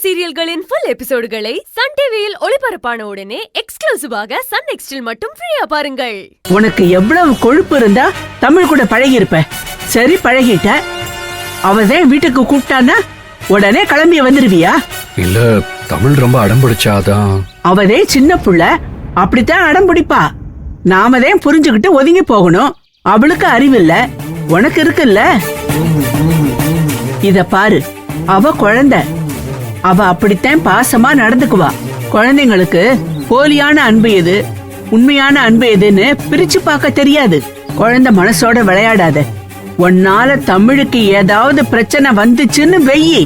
சீரியல்களின் full எபிசோடுகளை Sun டிவியில் ஒளிபரப்பான உடனே எக்ஸ்க்ளூசிவாக சன் நெக்ஸ்டில் மட்டும் ஃப்ரீயா பாருங்கள். உனக்கு எவ்வளவு கொழுப்பு இருந்தா தமிழ் கூட பழகி இருப்ப. சரி, பழகிட்ட. அவதான் வீட்டுக்கு கூப்பிட்டானா உடனே கிளம்பி வந்துருவியா? இல்ல, தமிழ் ரொம்ப அடம் பிடிச்சாதான். அவதே சின்ன புள்ள, அப்படித்தான் அடம் பிடிப்பா. நாமதான் புரிஞ்சுகிட்டு ஒதுங்கி போகணும். அவளுக்கு அறிவில்ல, உனக்கு இருக்குல்ல. இத பாரு, அவ குழந்தை. அவ அப்படித்தான் பாசமா நடந்துக்குவா. குழந்தைங்களுக்கு போலியான அன்பு எது, உண்மையான அன்பு எதுன்னு பிரிச்சு பார்க்க தெரியாது. குழந்தை மனசோட விளையாடாத. உன்னால தமிழுக்கு ஏதாவது பிரச்சனை வந்துச்சுன்னு வெயி,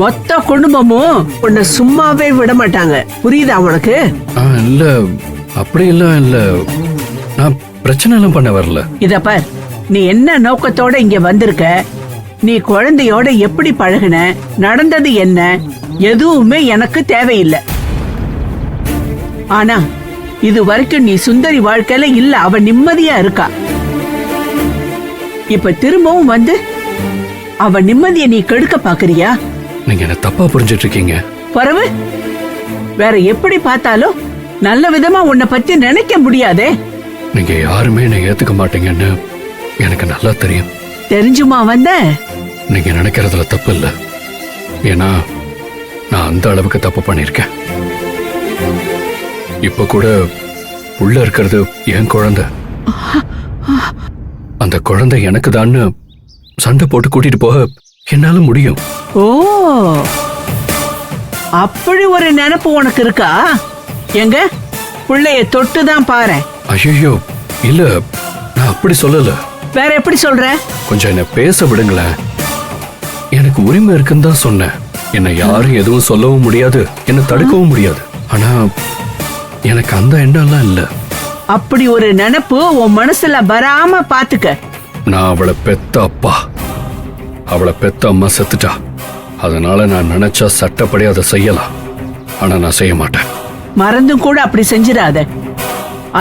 மொத்த குடும்பமும் உன்னை சும்மாவே விட மாட்டாங்க. புரியுதா உனக்கு? இல்ல, அப்படி எல்லாம் இல்ல. நான் பிரச்சனை எல்லாம் பண்ண வரல. இத பார், நீ என்ன நோக்கத்தோட இங்க வந்திருக்க, நீ குழந்தையோட எப்படி பழகுன, நடந்தது என்ன, எதுவுமே எனக்கு தேவையில்லை. ஆனா இது வரைக்கும் நீ சுந்தரி வாழ்க்கையில இல்ல, அவ நிம்மதியா இருக்கா. இப்ப திரும்பவும் வந்து அவ நிம்மதியை நீ கெடுக்க பாக்குறியா? நீங்க என்ன தப்பா புரிஞ்சிட்டு இருக்கீங்க. பரவு, வேற எப்படி பார்த்தாலும் நல்ல விதமா உன்னை பத்தி நினைக்க முடியாதே. நீங்க யாருமே என்ன ஏத்துக்க மாட்டீங்கன்னு எனக்கு நல்லா தெரியும். தெரிஞ்சுமா வந்த? நீங்க நினைக்கிறதுல தப்பு இல்ல. ஏன்னா நான் அந்த அளவுக்கு தப்பு பண்ணிருக்கேன். இப்ப கூட உள்ள இருக்கிறது என் குழந்தை. அந்த குழந்தை எனக்கு தான் சண்டை போட்டு கூட்டிட்டு போக என்னால முடியும். ஓ, அப்படி ஒரு நினைப்பு உனக்கு இருக்கா? எங்க புள்ளைய தொட்டுதான் பாரு. ஐயோ இல்ல, நான் அப்படி சொல்லல. வேற எப்படி சொல்ற? கொஞ்சம் என்ன பேச விடுங்களேன். எனக்கு உரிமை இருக்குன்னு தான் சொன்னேன். என்ன யாரும் எதுவும் சொல்லவும் முடியாது, என்ன தடுக்கவும் முடியாது. ஆனா எனக்கு அந்த எண்ணம்லாம் இல்ல. அப்படி ஒரு நினைப்பு உன் மனசுல வராம பாத்துக்க. நான் அவளை பெத்த அப்பா, அவளை பெத்த அம்மா செத்துட்டா. அதனால நான் நினைச்சா சட்டப்படி அதை செய்யலாம். ஆனா நான் செய்ய மாட்டேன். மறந்தும் கூட அப்படி செஞ்சிடாத.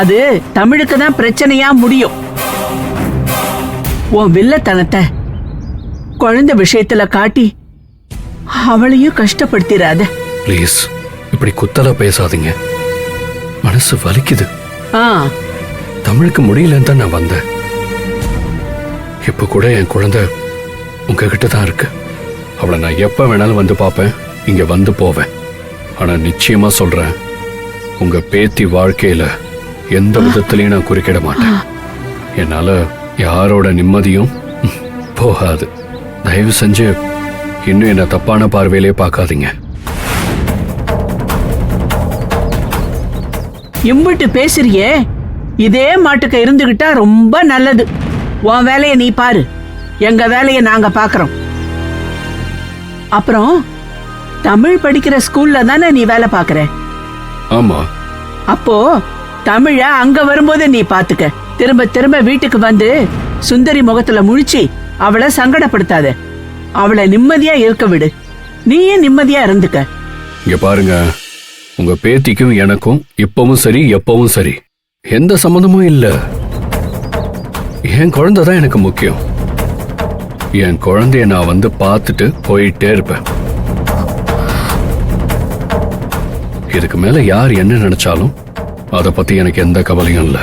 அது தமிழுக்கு தான் பிரச்சனையா முடியும். உன் வில்லத்தனத்தை குழந்தை விஷயத்துல காட்டி அவளையும் கஷ்டப்படுத்திடாத. ப்ளீஸ், இப்படி குத்தலா பேசாதீங்க. மனசு வலிக்குது. தமிழுக்கு முடியலன்னு தான் நான் வந்தேன். இப்ப கூட என் குழந்தை உங்ககிட்ட தான் இருக்கு. அவளை நான் எப்ப வேணாலும் வந்து பார்ப்பேன், இங்க வந்து போவேன். ஆனா நிச்சயமா சொல்றேன், உங்க பேத்தி வாழ்க்கையில எந்த விதத்திலையும் நான் குறுக்கிட மாட்டேன். என்னால யாரோட நிம்மதியும் போகாது. தயவு செஞ்சு இன்னும் என்ன தப்பான பார்வையிலே பார்க்காதீங்க. இம்பிட்டு பேசுறியே, இதே மாட்டுக்கு இருந்துகிட்டா ரொம்ப நல்லது. உன் வேலைய நீ பாரு, எங்க வேலைய நாங்க பாக்குறோம். அப்புறம் தமிழ் படிக்கிற ஸ்கூல்ல தானே நீ வேலை பாக்குற? ஆமா. அப்போ தமிழ அங்க வரும்போது நீ பாத்துக்க. திரும்ப திரும்ப வீட்டுக்கு வந்து சுந்தரி முகத்துல முழிச்சு அவளை சங்கடப்படுத்தாத. அவளை நிம்மதியா இருக்க விடு. நீயே நிம்மதியா இருந்துக்க. இங்க பாருங்க, உங்க பேத்திக்கும் எனக்கும் இப்பவும் சரி எப்பவும் சரி எந்த சம்மந்தமும் இல்ல. என் குழந்தை தான் எனக்கு முக்கியம். என் குழந்தைய நான் வந்து பார்த்துட்டு போயிட்டே இருப்பேன். இதுக்கு மேல யார் என்ன நினைச்சாலும் அத பத்தி எனக்கு எந்த கவலையும் இல்ல.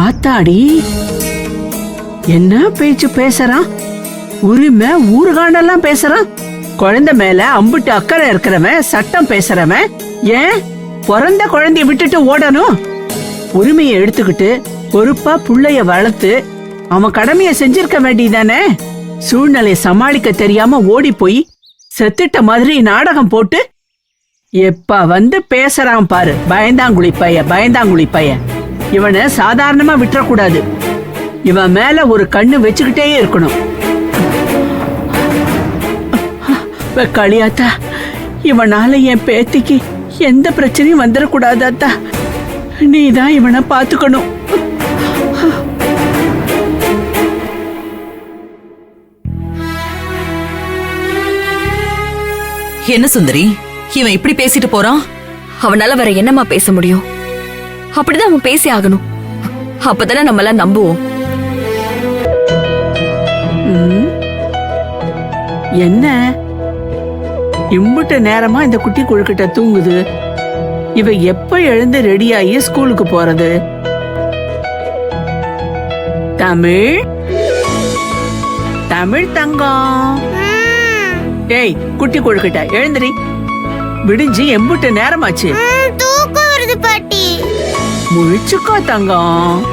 ஆத்தாடி, என்ன பேச்சு பேசுறான்? உரிமை ஊர்காண்டெல்லாம் பேசுறான். குழந்தை மேல அம்புட்டு அக்கறை இருக்கிறவன் சட்டம் பேசுறவன் ஏன் பிறந்த குழந்தைய விட்டுட்டு ஓடணும்? உரிமையை எடுத்துக்கிட்டு பொறுப்பா புள்ளைய வளர்த்து அவன் கடமைய செஞ்சிருக்க வேண்டியதானே. சூழ்நிலையை சமாளிக்க தெரியாம ஓடி போய் செத்துட்ட மாதிரி நாடகம் போட்டு எப்ப வந்து பேசுறான் பாரு. பயந்தாங்குழி பைய, பயந்தாங்குழி பைய. இவனை சாதாரணமா விட்டுறக்கூடாது. இவன் மேல ஒரு கண்ணு வச்சுக்கிட்டே இருக்கணும். களியாத்தா, இவனால என் பேத்திக்கு எந்த பிரச்சனையும் வந்துடக்கூடாதாத்தா. நீதான் இவனை பாத்துக்கணும். என்ன சுந்தரி, இவன் இப்படி பேசிட்டு போறான்? அவனால வேற என்னம்மா பேச முடியும்? அப்படிதான் அவன் பேசி ஆகணும். அப்பதானே நம்ம எல்லாம் நம்புவோம். என்ன இம்புட்டு நேரமா இந்த குட்டி கொழுக்கிட்ட தூங்குது? இவ எப்ப எழுந்து ரெடியாகி ஸ்கூலுக்கு போறது? தமிழ் தமிழ் தங்கம், ஏய் குட்டி கொழுக்கிட்ட எழுந்திரி. விடிஞ்சு எம்புட்டு நேரமாச்சு. தூக்கம் வருது பாட்டி. முழிச்சுக்கோ தங்கம்.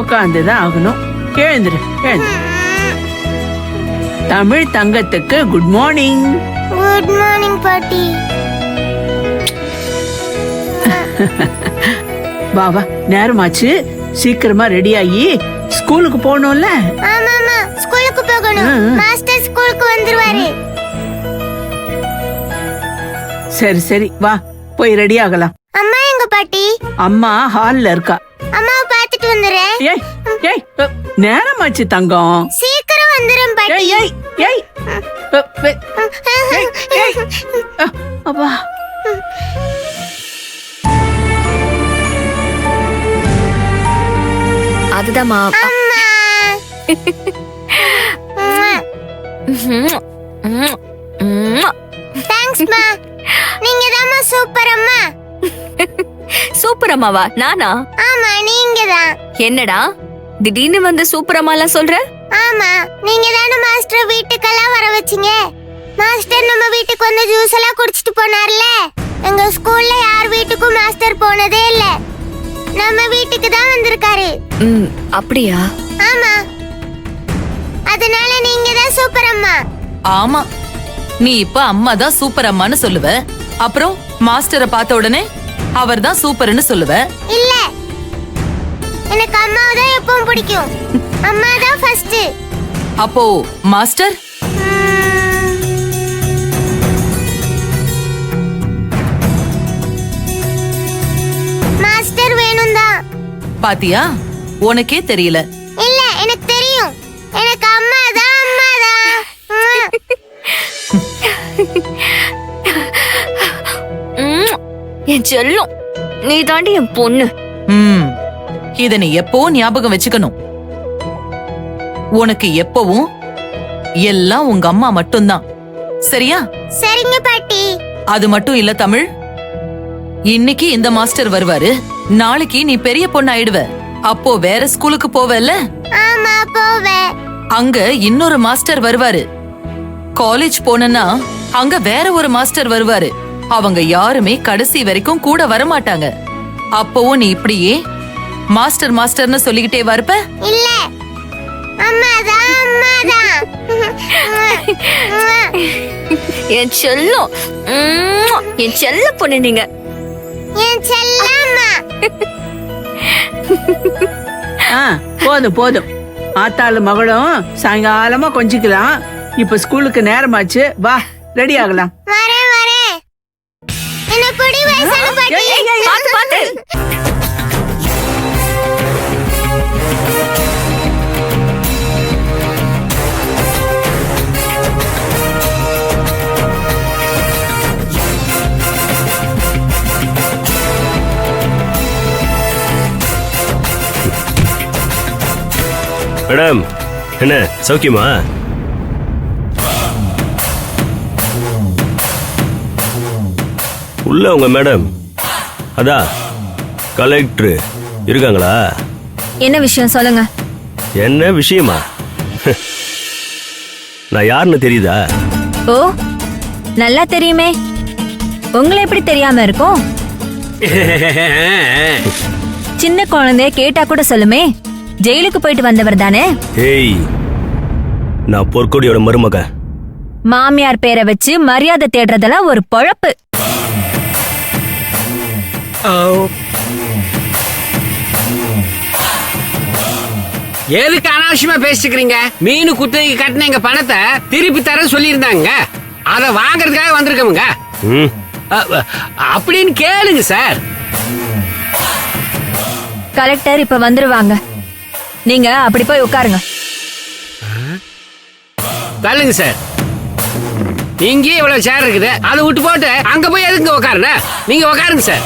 உட்காந்துதான் ஆகணும். எழுந்துரு எழுந்துரு. தமிழ் தங்கத்துக்கு குட் மார்னிங். குட் மார்னிங் பாட்டி. பாவா நேரமாச்சு, சீக்கிரமா ரெடி ஆகி ஸ்கூலுக்கு போகணும்ல. ஆமாமா, ஸ்கூலுக்கு போகணும். மாஸ்டர் ஸ்கூலுக்கு வந்துருவாரு. சரி சரி வா போய் ரெடி ஆகலாம். அம்மா எங்க பாட்டி? அம்மா ஹால்ல இருக்கா. அம்மாவை பார்த்துட்டு வந்துறேன். ஏய் ஏய் நேரமாச்சு தங்கம். சீக்கிரம் வந்துறேன் பாட்டி. ஏய் ஏய் ஏய் ஏய் ஏய் அப்பா. அதுதான்மா. அம்மா. தேங்க்ஸ் மா. நீங்க தான்மா சூப்பர் அம்மா. சூப்பர் அம்மாவா? நானா? ஆமா நீங்க தான். என்னடா திடீர்னு வந்து சூப்பர் அம்மாலாம் சொல்ற? ஆமா, நீங்க தானே மாஸ்டர் வீட்டுக்கெல்லாம் வர வச்சீங்க. மாஸ்டர் நம்ம வீட்டுக்கு வந்து ஜூஸ் எல்லாம் குடிச்சிட்டு போனார்ல. எங்க ஸ்கூல்ல யார் வீட்டுக்கும் மாஸ்டர் போனதே இல்ல. நம்ம வீட்டுக்கு தான் வந்திருக்காரு. அப்படியா? ஆமா, அதனால நீங்க தான் சூப்பர் அம்மா. ஆமா, நீ இப்ப அம்மா தான் சூப்பர் அம்மான்னு சொல்லுவ. அப்புறம் மாஸ்டரை பார்த்த உடனே அவர் தான் சூப்பர்னு சொல்லுவ. இல்ல, எனக்கு அம்மாவை தான் எப்பவும் பிடிக்கும். அம்மா தான் ஃபர்ஸ்ட். அப்போ மாஸ்டர்? மாஸ்டர் வேணும் தான். பாத்தியா, உனக்கே தெரியல. இல்ல, எனக்கு தெரியும். எனக்கு அம்மா தான், அம்மா தான். என் செல்லம், நீ தாண்டி என் பொண்ணு. இத நீ எப்பவும் ஞாபகம் வச்சுக்கணும். உனக்கு எப்பவும் எல்லாம் உங்க அம்மா மட்டும்தான், சரியா? சரிங்க பாட்டி. அது மட்டும் இல்ல தமிழ், இன்னைக்கு இந்த மாஸ்டர் வருவாரு, நாளைக்கு நீ பெரிய பொண்ணு ஆயிடுவ. அப்போ வேற ஸ்கூலுக்கு போவல. ஆமா போவேன். அங்க இன்னொரு மாஸ்டர் வருவாரு. காலேஜ் போனனா அங்க வேற ஒரு மாஸ்டர் வருவாரு. அவங்க யாருமே கடைசி வரைக்கும் கூட வரமாட்டாங்க. அப்பவும் நீ இப்படியே மாஸ்டர் மாஸ்டர்னு சொல்லிக்கிட்டே வரப்ப. இல்ல, அம்மா தான், அம்மா தான். என் செல்லம், என் செல்ல பொண்ணு நீங்க. என் செல்லம்மா. போதும் போதும். ஆத்தாளு மகளும் சாயங்காலமா கொஞ்சிக்கலாம். இப்ப ஸ்கூலுக்கு நேரமாச்சு, வா ரெடி ஆகலாம். வரேன் வரேன். என்ன பொடி வயசான பாட்டி. பாத்து பாத்து. மேடம், என்ன சௌக்கியமா? உள்ள உங்க மேடம், அதான் கலெக்டர் இருக்காங்களா? என்ன விஷயம் சொல்லுங்க. என்ன விஷயமா? நான் யாருன்னு தெரியுதா? ஓ, நல்லா தெரியுமே. உங்களை எப்படி தெரியாம இருக்கும்? சின்ன குழந்தைய கேட்டா கூட சொல்லுமே. ஜெயிலுக்கு போயிட்டு வந்தவர் தானே? ஏய், நான் பொற்கொடியோட மருமகன். மாமியார் பேரை வச்சு மரியாதை தேடுறதெல்லாம் ஒரு பொழப்பு. எதுக்கு அனாவசியமா பேசிக்கிறீங்க? மீன் குத்தகைக்கு கட்டின எங்க பணத்தை திருப்பி தர சொல்லியிருந்தாங்க. அதை வாங்கறதுக்காக வந்திருக்கோமுங்க. அப்படின்னு கேளுங்க சார். கலெக்டர் இப்ப வந்துருவாங்க. நீங்க அப்படி போய் உட்காருங்க. தள்ளுங்க சார். இங்கேயே இவ்வளவு சேர் இருக்குது, அதை விட்டு போட்டு அங்க போய் எதுக்கு உட்காருங்க? நீங்க உட்காருங்க sir.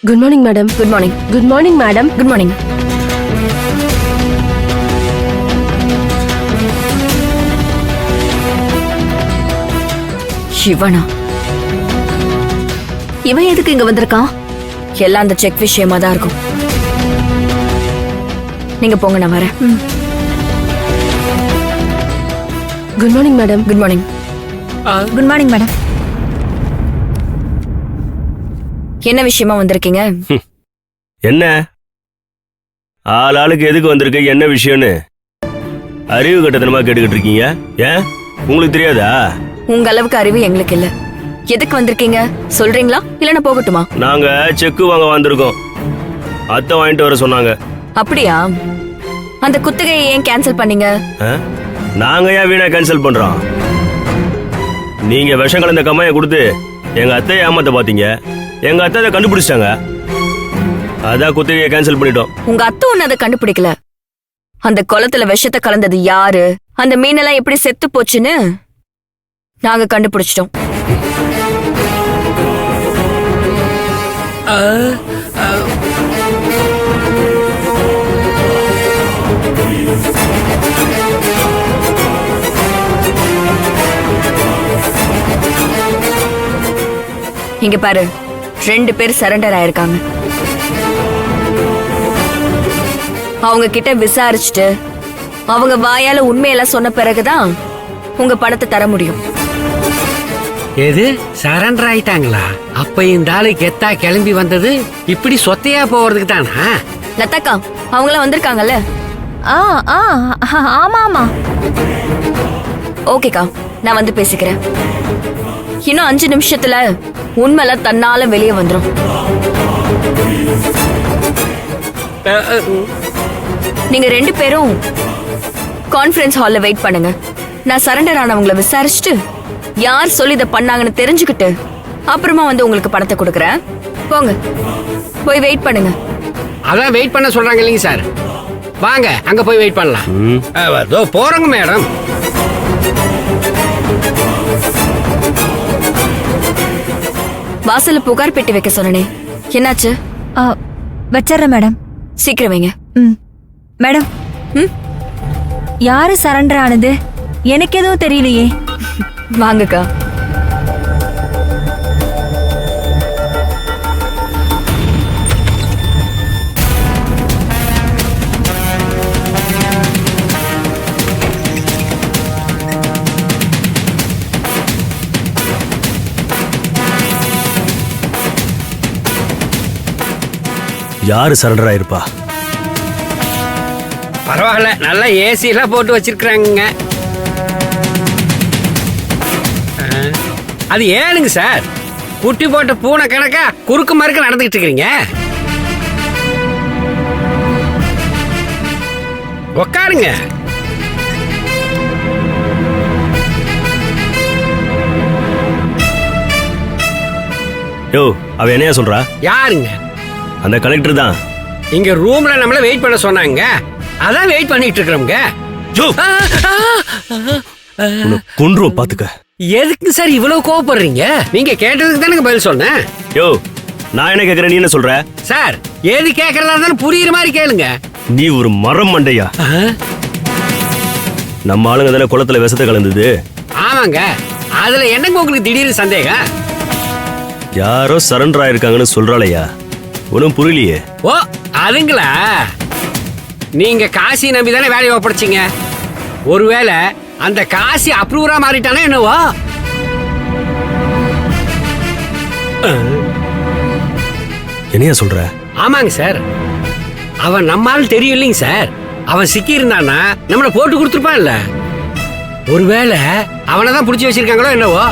Good morning madam. Good morning. Good morning madam. Good morning. சிவனா, இவன் எதுக்கு இங்க வந்திருக்கான்? எல்லாம் அந்த செக் விஷயமா தான் இருக்கும். நீங்க போங்க, நான் வரேன். Good morning madam. Good morning. Good morning madam. என்ன விஷயமா வந்திருக்கீங்க? என்ன ஆளுக்கு எதுக்கு வந்திருக்க, என்ன விஷயம்னு அறிவு கட்டத்தனமா கேட்டுக்கிட்டு இருக்கீங்க. ஏன் உங்களுக்கு தெரியாதா? உங்க அளவுக்கு அறிவு எங்களுக்கு இல்ல. எதுக்கு வந்திருக்கீங்க சொல்றீங்களா, இல்லன்னா போகட்டுமா? நாங்க செக்கு வாங்க வந்திருக்கோம். அத்தை வாங்கிட்டு வர சொன்னாங்க. அப்படியா? அந்த குத்தகையை ஏன் கேன்சல் பண்ணீங்க? ஆ? நாங்க ஏன் வீணா கேன்சல் பண்றோம்? நீங்க விஷம் கலந்த கம்மையை கொடுத்து எங்க அத்தையை ஏமாத்த பாத்தீங்க. எங்க அத்தை அதை கண்டுபிடிச்சிட்டாங்க. அதான் குத்தகையை கேன்சல் பண்ணிட்டோம். உங்க அத்தை ஒண்ணு அதை கண்டுபிடிக்கல. அந்த குளத்துல விஷத்தை கலந்தது யாரு, அந்த மீனெல்லாம் எப்படி செத்து போச்சுன்னு நாங்க கண்டுபிடிச்சிட்டோம். இங்க பாரு, 2 பேர் சரண்டர் ஆயிருக்காங்க. அவங்க கிட்ட விசாரிச்சுட்டு அவங்க வாயால உண்மையெல்லாம் சொன்ன பிறகுதான் உங்க பணத்தை தர முடியும். எது சரண்டர் ஆயிட்டாங்களா? அப்ப இந்த ஆளு கெத்தா கிளம்பி வந்தது இப்படி சொத்தையா போறதுக்கு தானா? லதாக்கா, அவங்களாம் வந்திருக்காங்கல்ல? ஆமா ஆமா. ஓகேக்கா, நான் வந்து பேசிக்கிறேன். இன்னும் 5 நிமிஷத்துல உண்மைலாம் தன்னால வெளியே வந்துரும். நீங்க 2 பேரும் கான்ஃபரன்ஸ் ஹால்ல வெயிட் பண்ணுங்க. நான் சரண்டர் ஆனவங்கள விசாரிச்சுட்டு யார் சொல்லி இதை பண்ணாங்கன்னு தெரிஞ்சுக்கிட்டு அப்புறமா வந்து உங்களுக்கு பணத்தை கொடுக்கறேன். போங்க, போய் வெயிட் பண்ணுங்க. அதான் வெயிட் பண்ண சொல்றாங்க இல்லைங்க சார். வாங்க அங்க போய் வெயிட் பண்ணலாம். அதோ போறோங்க மேடம். வாசல்ல புகார் பெட்டி வைக்க சொன்னனே, என்னாச்சு? வச்சிடுறேன் மேடம். சீக்கிரம் வைங்க. மேடம், யாரு சரண்டர் ஆனது? எனக்கு எதுவும் தெரியலையே. வாங்கக்கா. யாரு சரண்டர் ஆயிருப்பா? பரவாயில்ல, நல்லா ஏசி எல்லாம் போட்டு வச்சிருக்காங்க. அது ஏனுங்க சார், குட்டி போட்ட பூனை கணக்கா குறுக்கு மறுக்க நடந்துகிட்டு இருக்கிறீங்க? உக்காருங்க. யோ, அவ என்னையா சொல்றா? யாருங்க? அந்த கலெக்டர் தான். இங்க ரூம்ல நம்மள வெயிட் பண்ண சொன்னாங்க. அதான் வெயிட் பண்ணிட்டு இருக்கிறோம்ங்க. கொன்றுவோம் பாத்துக்க. எதுக்கு சார் இவ்வளவு கோவப்படுறீங்க? நீங்க கேட்டதுக்கு தானே பதில் சொன்னேன். யோ, நான் என்ன கேக்குறேன், நீ என்ன சொல்ற? சார், எது கேக்குறதா இருந்தாலும் புரியுற மாதிரி கேளுங்க. நீ ஒரு மரம் மண்டையா? நம்ம ஆளுங்க தானே குளத்துல விஷத்தை கலந்தது. ஆமாங்க. அதுல என்னங்க உங்களுக்கு திடீர்னு சந்தேகம்? யாரோ சரண்டர் ஆயிருக்காங்கன்னு சொல்றாளையா? ஒன்னும் புரியலையே. ஓ, அதுங்களா? நீங்க காசி நம்பி தானே வேலையை ஒப்படைச்சிங்க. ஒருவேளை அந்த காசி அப்ரூவரா மாறிட்டானே என்னவோ? என்னையா சொல்ற? ஆமாங்க சார். அவன் நம்மால் தெரியும் இல்லைங்க சார். அவன் சிக்கி இருந்தானா நம்மள போட்டு கொடுத்துருப்பான்ல. ஒருவேளை அவனை தான் பிடிச்சி வச்சிருக்காங்களோ என்னவோ?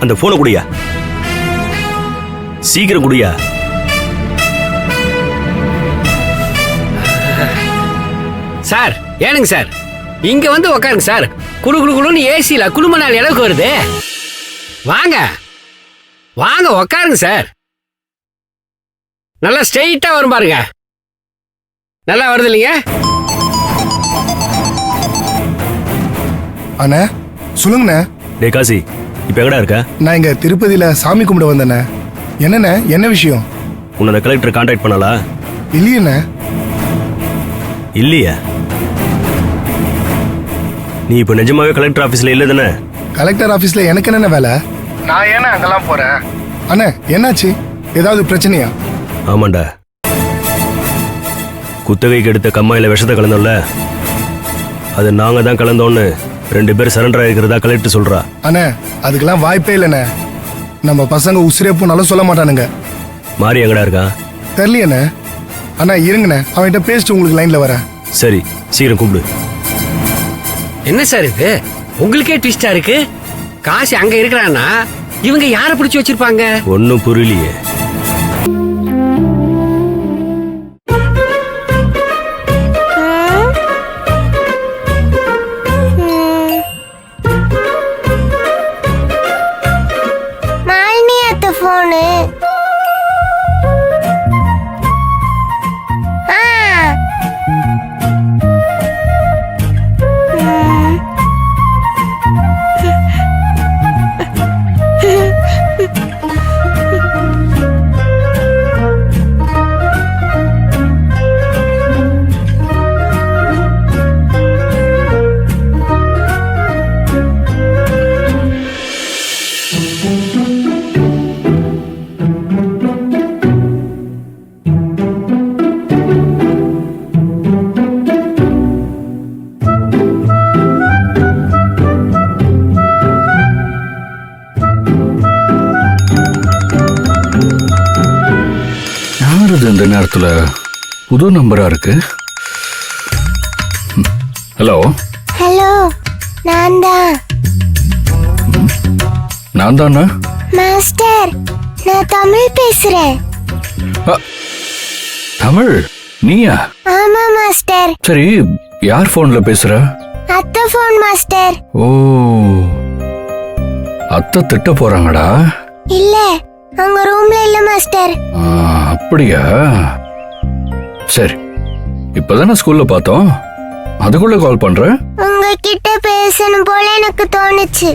அந்த போனை குடியா, சீக்கிரம் குடியா. சார், ஏனுங்க சார், இங்க வந்து உக்காருங்க சார். குளு குளு குளுன்னு ஏசில குளும நாள் அளவுக்கு வருது. வாங்க வாங்க உக்காருங்க சார். நல்லா ஸ்ட்ரெயிட்டா வரும் பாருங்க. நல்லா வருது இல்லைங்க? அண்ணே சொல்லுங்கண்ணே. டேய் காசி, இப்ப எங்கடா இருக்க? நான் இங்க திருப்பதியில சாமி கும்பிட வந்தேண்ணே. என்னண்ணே, என்ன விஷயம்? உன்னை அந்த கலெக்டர் கான்டாக்ட் பண்ணாலா? இல்லையண்ணே. இல்லையா? நீ இப்ப நிஜமாவே கலெக்டர் ஆபீஸ்ல இல்ல தானே? கலெக்டர் ஆபீஸ்ல எனக்கு என்னென்ன வேலை? நான் ஏன்னா அங்கெல்லாம் போறேன். அண்ணே என்னாச்சு? ஏதாவது பிரச்சனையா? ஆமாண்டா, குத்தகைக்கு எடுத்த கம்மாயில விஷத்தை கலந்தோம்ல, அது நாங்க தான் கலந்தோன்னு 2 பேர் சரண்டர் ஆயிருக்கிறதா கலெக்டர் சொல்றா. அண்ணே அதுக்கெல்லாம் வாய்ப்பே இல்லைண்ணே. நம்ம பசங்க உசிரே போனாலும் சொல்ல மாட்டானுங்க. மாறி எங்கடா இருக்கான்? தெரியலையண்ணே. அண்ணா இருங்கண்ணே, அவன்கிட்ட பேசிட்டு உங்களுக்கு லைன்ல வரேன். சரி, சீக்கிரம் கூப்பிடு. என்ன சார் இது? உங்களுக்கே ட்விஸ்டா இருக்கு. காசு அங்க இருக்கிறான்னா இவங்க யாரை பிடிச்சு வச்சிருப்பாங்க? ஒன்னும் புரியலையே. மாலினி அத்தை போனு. இந்த நேரத்துல புது நம்பரா இருக்கு. ஹலோ ஹலோ, நான் தானா? மாஸ்டர், நான் தமிழ் பேசுறேன். தமிழ் நீயா? ஆமா மாஸ்டர். சரி, யார் போன்ல பேசுற? அத்தை போன் மாஸ்டர். ஓ, அத்தை திட்ட போறாங்கடா? இல்ல, அவங்க ரூம்ல இல்ல மாஸ்டர். அப்படியா? சரி, இப்பதானே ஸ்கூல்ல பார்த்தோம், அதுக்குள்ள கால் பண்ற. உங்ககிட்ட பேசணும் போல எனக்கு தோணுச்சு.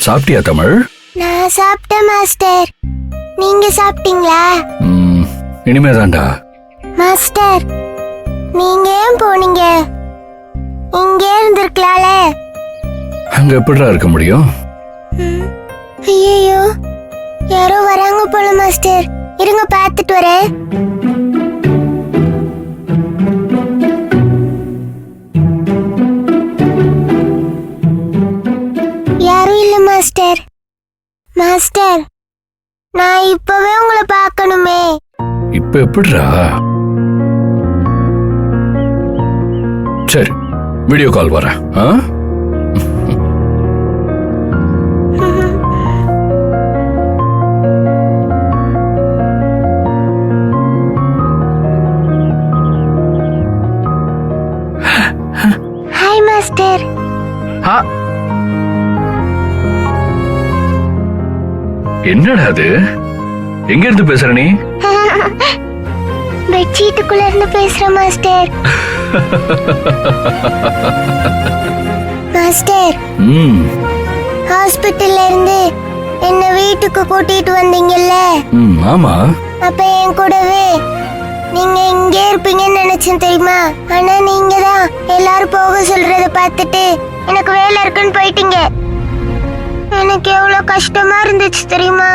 சாப்பிட்டியா தமிழ்? நான் சாப்பிட்டேன் மாஸ்டர். நீங்க சாப்பிட்டீங்களா? இனிமேதான்டா. மாஸ்டர், நீங்க ஏன் போனீங்க? இங்கே இருந்திருக்கலால. அங்க எப்படிடா இருக்க முடியும்? ஐயோ, யாரோ வராங்க போல மாஸ்டர். இருங்க பார்த்துட்டு வரேன். யாரும் இல்ல மாஸ்டர். மாஸ்டர், நான் இப்பவே உங்களை பார்க்கணுமே. இப்ப எப்படிடா? சரி, வீடியோ கால் வரேன். Hi master. என்னடா அது? எங்க இருந்து பேசுற நீ? பெட்ஷீட்டுக்குள்ள இருந்து பேசுறேன் மாஸ்டர். மாஸ்டர், ஹாஸ்பிட்டல்ல இருந்து என்ன வீட்டுக்கு கூட்டிட்டு வந்தீங்கல்ல? ஆமா. அப்ப என் கூடவே நீங்க இங்கே இருப்பீங்கன்னு நினைச்சேன் தெரியுமா? ஆனா நீங்க தான் எல்லாரும் போக சொல்றத பார்த்துட்டு எனக்கு வேலை இருக்குன்னு போயிட்டீங்க. எனக்கு எவ்வளவு கஷ்டமா இருந்துச்சு தெரியுமா?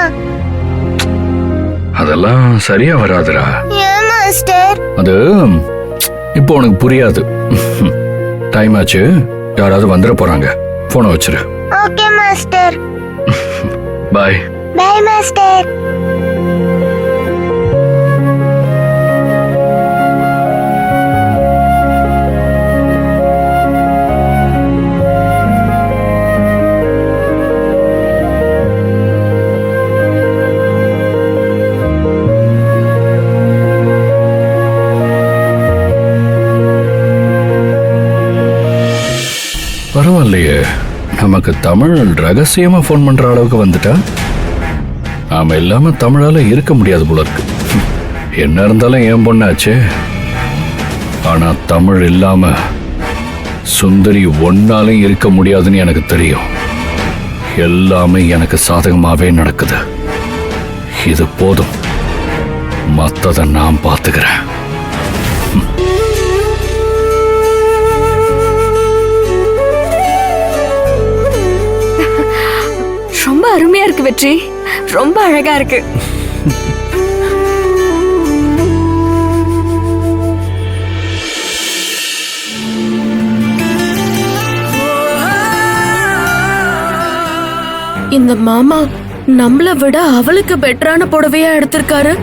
அதெல்லாம் சரியா வராதுடா. ஏன் மாஸ்டர்? அது இப்போ உனக்கு புரியாது. டைம் ஆச்சு, யாராவது வந்துட போறாங்க. போனை வச்சிரு. Okay master. Bye. Bye master. உனக்கு தமிழ் ரகசியமா ஃபோன் பண்ற அளவுக்கு வந்துட்டா? நாம இல்லாம தமிழால இருக்க முடியாது போல இருக்கு. என்ன இருந்தாலும் என் பொண்ணாச்சே. ஆனா தமிழ் இல்லாம சுந்தரி ஒன்னாலும் இருக்க முடியாதுன்னு எனக்கு தெரியும். எல்லாமே எனக்கு சாதகமாவே நடக்குது. இது போதும், மத்தத நான் பாத்துக்கிறேன். ரொம்ப அருமையா இருக்கு வெற்றி, ரொம்ப அழகா இருக்கு. இந்த மாமா நம்மள விட அவளுக்கு பெட்டரான புடவையா எடுத்திருக்காரு.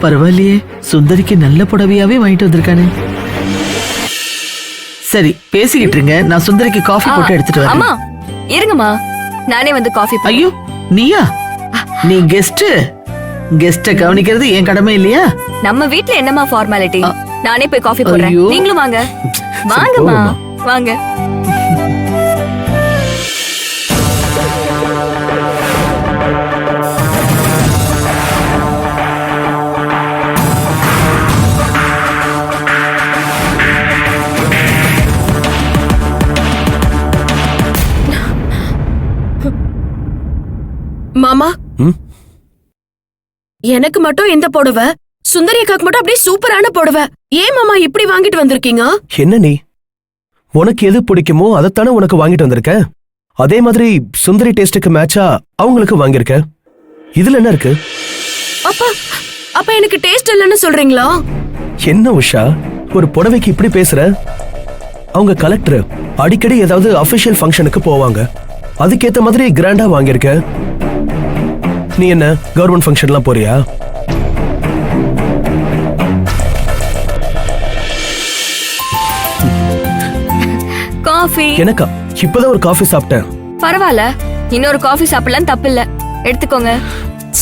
பரவாயில்லையே, சுந்தரிக்கு நல்ல புடவையாவே வாங்கிட்டு வந்திருக்கானே. சரி, பேசிக்கிட்டு இருங்க, நான் சுந்தரிக்கு காஃபி போட்டு எடுத்துட்டு வரேன். அம்மா இருங்கம்மா, நானே வந்து காஃபி. ஐயோ, நீயா? நீ கெஸ்ட கவனிக்கிறது என் கடமை இல்லையா? நம்ம வீட்ல என்னமா ஃபார்மாலிட்டி? நானே போய் காஃபி போடுறேன், ஐயோ. நீங்களும் வாங்க. வாங்கம்மா வாங்க. மாமா, எனக்கு மட்டும் இந்த புடவை, சுந்தரி அக்காக்கு மட்டும் அப்படியே சூப்பரான புடவை. ஏன் மாமா இப்படி வாங்கிட்டு வந்திருக்கீங்க? என்ன நீ, உனக்கு எது பிடிக்குமோ அதைத்தானே உனக்கு வாங்கிட்டு வந்திருக்க. அதே மாதிரி சுந்தரி டேஸ்டுக்கு மேட்சா அவங்களுக்கு வாங்கியிருக்க. இதுல என்ன இருக்கு? அப்ப எனக்கு டேஸ்ட் இல்லைன்னு சொல்றீங்களா? என்ன உஷா, ஒரு புடவைக்கு இப்படி பேசுற? அவங்க கலெக்டர், அடிக்கடி ஏதாவது அபிஷியல் ஃபங்க்ஷனுக்கு போவாங்க, அதுக்கேத்த மாதிரி கிராண்டா வாங்கியிருக்க. நீ என்ன கவர்மெண்ட் ஃபங்க்ஷன்லாம் போறியா? காஃபி எனக்கா? இப்பதான் ஒரு காஃபி சாப்பிட்டேன். பரவாயில்ல, இன்னொரு காஃபி சாப்பிடலாம், தப்பு இல்ல. எடுத்துக்கோங்க.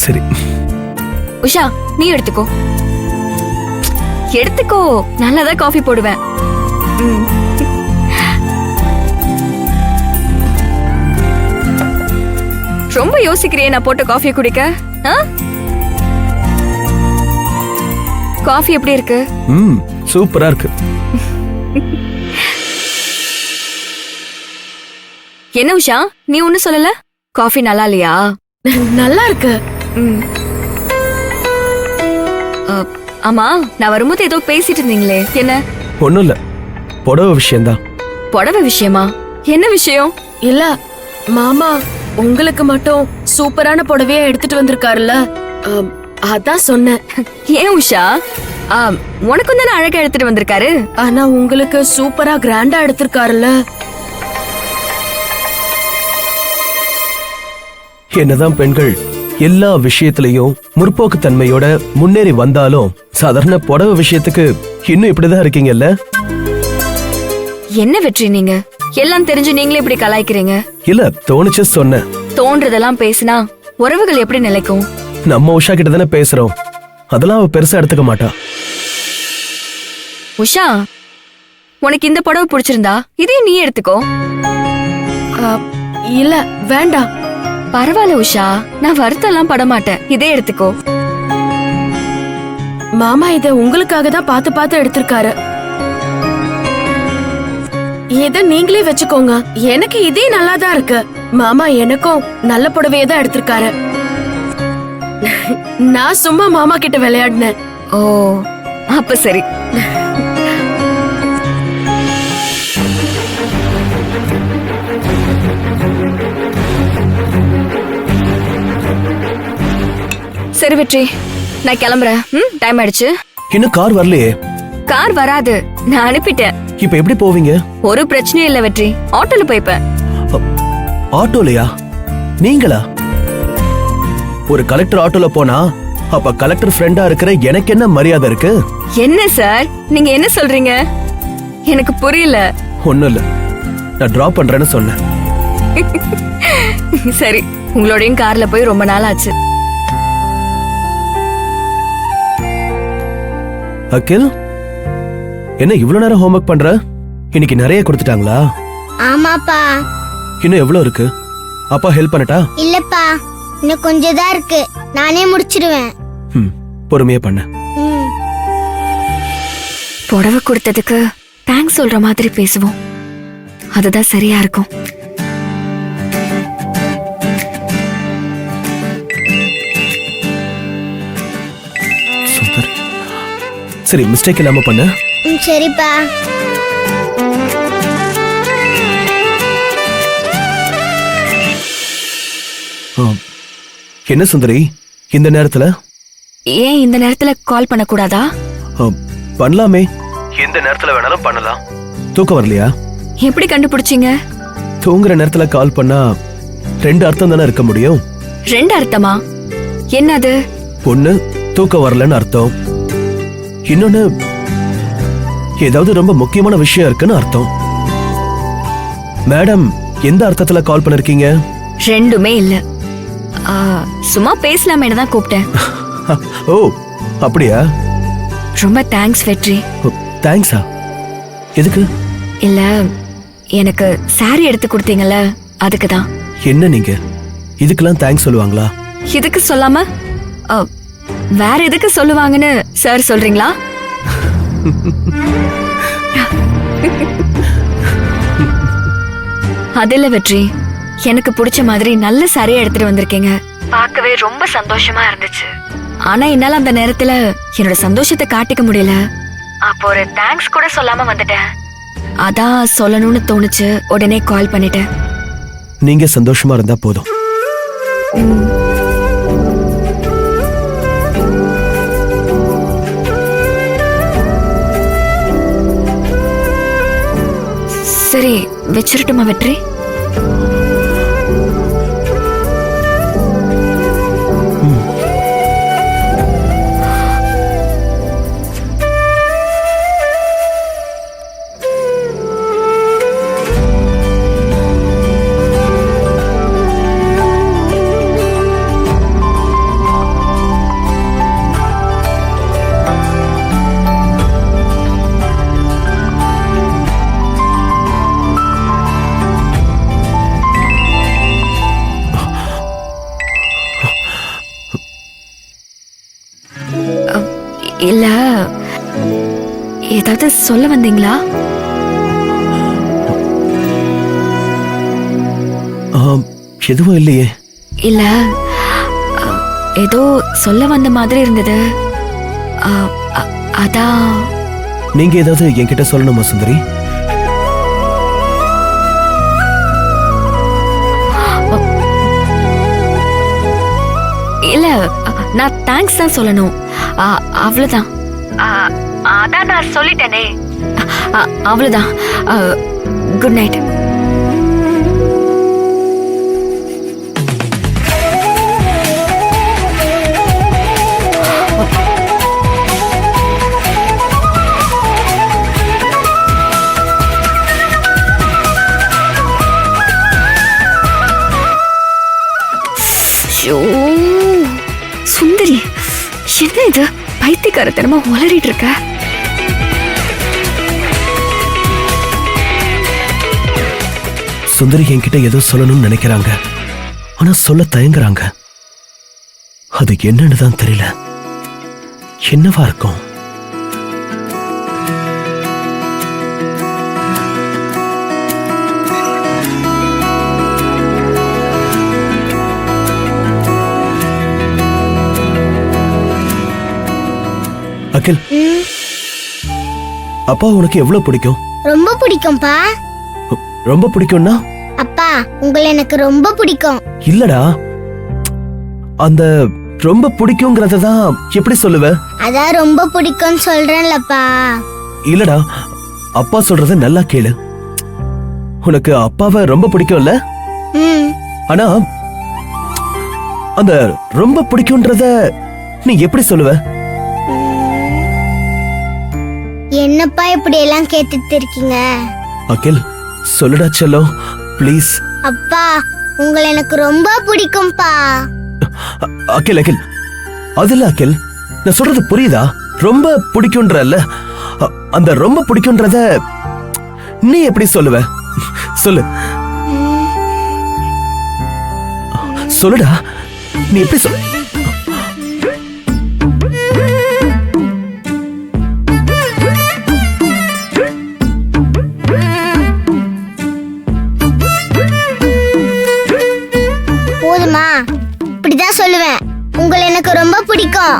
சரி உஷா, நீ எடுத்துக்கோ. எடுத்துக்கோ, நல்லாதான் காஃபி போடுவேன். ரொம்ப யோசிக்கிறியே நான் போட்ட காஃபியை குடிக்க? காஃபி எப்படி இருக்கு? சூப்பரா இருக்கு. என்ன உஷா, நீ ஒண்ணு சொல்லல? காஃபி நல்லா இல்லையா? நல்லா இருக்கு. ஆமா, நான் வரும்போது ஏதோ பேசிட்டு இருந்தீங்களே, என்ன? ஒண்ணும் இல்ல, புடவை விஷயம்தான். புடவை விஷயமா? என்ன விஷயம்? இல்ல மாமா, உங்களுக்கு மட்டும் சூப்பரான புடவையா எடுத்துட்டு வந்திருக்காருல்ல, அதான் சொன்னேன். ஏன் உஷா, உனக்கும் தானே அழகா எடுத்துட்டு வந்திருக்காரு. ஆனா உங்களுக்கு சூப்பரா கிராண்டா எடுத்திருக்காருல்ல. என்னதான் பெண்கள் எல்லா விஷயத்திலையும் முற்போக்கு தன்மையோட முன்னேறி வந்தாலும் சாதாரண புடவை விஷயத்துக்கு இன்னும் இப்படிதான் இருக்கீங்கல்ல? என்ன வெற்றி நீங்க எல்லாம் தெரிஞ்சு நீங்களே இப்படி கலாய்க்கிறீங்க? இல்ல, தோணுச்சு சொன்னேன். தோன்றதெல்லாம் பேசினா உறவுகள் எப்படி நிலைக்கும்? நம்ம உஷா கிட்ட தானே பேசுறோம், அதெல்லாம் அவ பெருசா எடுத்துக்க மாட்டா. உஷா, உனக்கு இந்த புடவை பிடிச்சிருந்தா இதையும் நீ எடுத்துக்கோ. இல்ல வேண்டாம். பரவாயில்ல உஷா, நான் வருத்தம் எல்லாம் பட மாட்டேன், இதே எடுத்துக்கோ. மாமா இத உங்களுக்காக தான் பார்த்து பார்த்து எடுத்திருக்காரு. இத நீங்களே வச்சுக்கோங்க. எனக்கு இதே நல்லாதான் இருக்கு. மாமா எனக்கும் நல்ல புடவையே தான் எடுத்திருக்காரு. நான் சும்மா மாமா கிட்ட விளையாடினேன். ஓ, அப்ப சரி. சரி வெற்றி, நான் கிளம்புறேன். டைம் ஆயிடுச்சு. இன்னும் கார் வரலையே? கார் வராது, நான் அனுப்பிட்டேன். இப்ப எப்படி போவீங்க? ஒரு பிரச்சனையும் இல்ல வெற்றி, ஆட்டோல போய்ப்பேன். ஆட்டோலயா? நீங்களா? ஒரு கலெக்டர் ஆட்டோல போனா அப்ப கலெக்டர் ஃப்ரெண்டா இருக்கிற எனக்கு என்ன மரியாதை இருக்கு? என்ன சார், நீங்க என்ன சொல்றீங்க? எனக்கு புரியல. ஒண்ணும் இல்ல, நான் டிராப் பண்றேன்னு சொன்னேன். சரி, உங்களோடையும் கார்ல போய் ரொம்ப நாள் ஆச்சு. அகில், என்ன இவ்வளவு நேரம் ஹோம்வொர்க் பண்ற? இன்னைக்கு நிறைய கொடுத்துட்டாங்களா? ஆமாப்பா. இன்னும் எவ்வளவு இருக்கு? அப்பா ஹெல்ப் பண்ணட்டா? இல்லப்பா, இன்னும் கொஞ்சம் தான் இருக்கு, நானே முடிச்சிடுவேன். பொறுமையா பண்ண. புடவை கொடுத்ததுக்கு தேங்க்ஸ் சொல்ற மாதிரி பேசுவோம், அதுதான் சரியா இருக்கும். சுந்தர், சரி மிஸ்டேக் இல்லாம பண்ண. சரிப்பா. என்ன சுந்தரி இந்த நேரத்துல? ஏன் இந்த நேரத்துல கால் பண்ண கூடாதா? பண்ணலாமே, எந்த நேரத்துல வேணாலும் பண்ணலாம். தூக்கம் வரலையா? எப்படி கண்டுபிடிச்சீங்க? தூங்குற நேரத்துல கால் பண்ணா 2 அர்த்தம் தானே இருக்க முடியும். 2 அர்த்தமா? என்னது? ஒண்ணு தூக்கம் வரலன்னு அர்த்தம், இன்னொன்னு ஏதாவது ரொம்ப முக்கியமான விஷயம் இருக்குன்னு அர்த்தம். மேடம் எந்த அர்த்தத்துல கால் பண்ணிருக்கீங்க? ரெண்டுமே இல்ல, சும்மா பேசலாமே தான் கூப்பிட்டேன். ஓ அப்படியா? ரொம்ப தேங்க்ஸ் வெற்றி. தேங்க்ஸா? எதுக்கு? இல்ல, எனக்கு சாரி எடுத்து கொடுத்தீங்கல்ல, அதுக்கு தான். என்ன நீங்க இதுக்கெல்லாம் தேங்க்ஸ் சொல்லுவாங்களா? இதுக்கு சொல்லாம வேற எதுக்கு சொல்லுவாங்கன்னு சார் சொல்றீங்களா? அதில்ல வெற்றி, எனக்கு பிடிச்ச மாதிரி நல்ல சாரியா எடுத்துட்டு வந்திருக்கீங்க, பார்க்கவே ரொம்ப சந்தோஷமா இருந்துச்சு. ஆனா என்னால அந்த நேரத்துல என்னோட சந்தோஷத்தை காட்டிக்க முடியல, அப்போ ஒரு தேங்க்ஸ் கூட சொல்லாம வந்துட்டேன். அதான் சொல்லணும்னு தோணுச்சு, உடனே கால் பண்ணிட்டேன். நீங்க சந்தோஷமா இருந்தா போதும். சரி வச்சிரட்டுமா வெற்றி? இல்ல, ஏதாவது சொல்ல வந்தீங்களா? எதுவும் இல்லையே. இல்ல, ஏதோ சொல்ல வந்த மாதிரி இருந்தது, அதான். நீங்க ஏதாவது என்கிட்ட சொல்லணுமா சுந்தரி? இல்ல, நான் தேங்க்ஸ் தான் சொல்லணும், அவ்வளவுதான். அதான் நான் சொல்லிட்டேனே, அவ்வளவுதான். Good night. சுந்தரி, என்ன இது பைத்தியக்காரத்தனமா உளறிட்டு இருக்க? சுந்தரி என்கிட்ட ஏதோ சொல்லணும்னு நினைக்கிறாங்க, ஆனா சொல்ல தயங்குறாங்க. அது என்னன்னு தான் தெரியல. என்னவா இருக்கும்? அகில், அப்பா உனக்கு எவ்வளவு பிடிக்கும்? ரொம்ப பிடிக்கும்பா. ரொம்ப பிடிக்கும்னா? அப்பா உங்களை எனக்கு ரொம்ப பிடிக்கும். இல்லடா, அந்த ரொம்ப பிடிக்கும்ங்கறத தான் எப்படி சொல்லுவ? அதான் ரொம்ப பிடிக்கும்னு சொல்றேன்லப்பா. இல்லடா, அப்பா சொல்றத நல்லா கேளு. உனக்கு அப்பாவை ரொம்ப பிடிக்கும்ல? ஆனா அந்த ரொம்ப பிடிக்கும்ன்றத நீ எப்படி சொல்லுவ? என்னப்பா இப்படி எல்லாம் கேட்டுட்டு இருக்கீங்க? அகில் சொல்லுடா செல்லம், ப்ளீஸ். அப்பா உங்களை எனக்கு ரொம்ப பிடிக்கும்பா. அகில் அகில், அதுல அகில், நான் சொல்றது புரியுதா? ரொம்ப பிடிக்கும்ன்றல்ல, அந்த ரொம்ப பிடிக்கும்ன்றத நீ எப்படி சொல்லுவ? சொல்லு. சொல்லுடா, நீ எப்படி சொல்? போதுமா? இப்படிதான் சொல்லுவேன், உங்களை எனக்கு ரொம்ப பிடிக்கும்.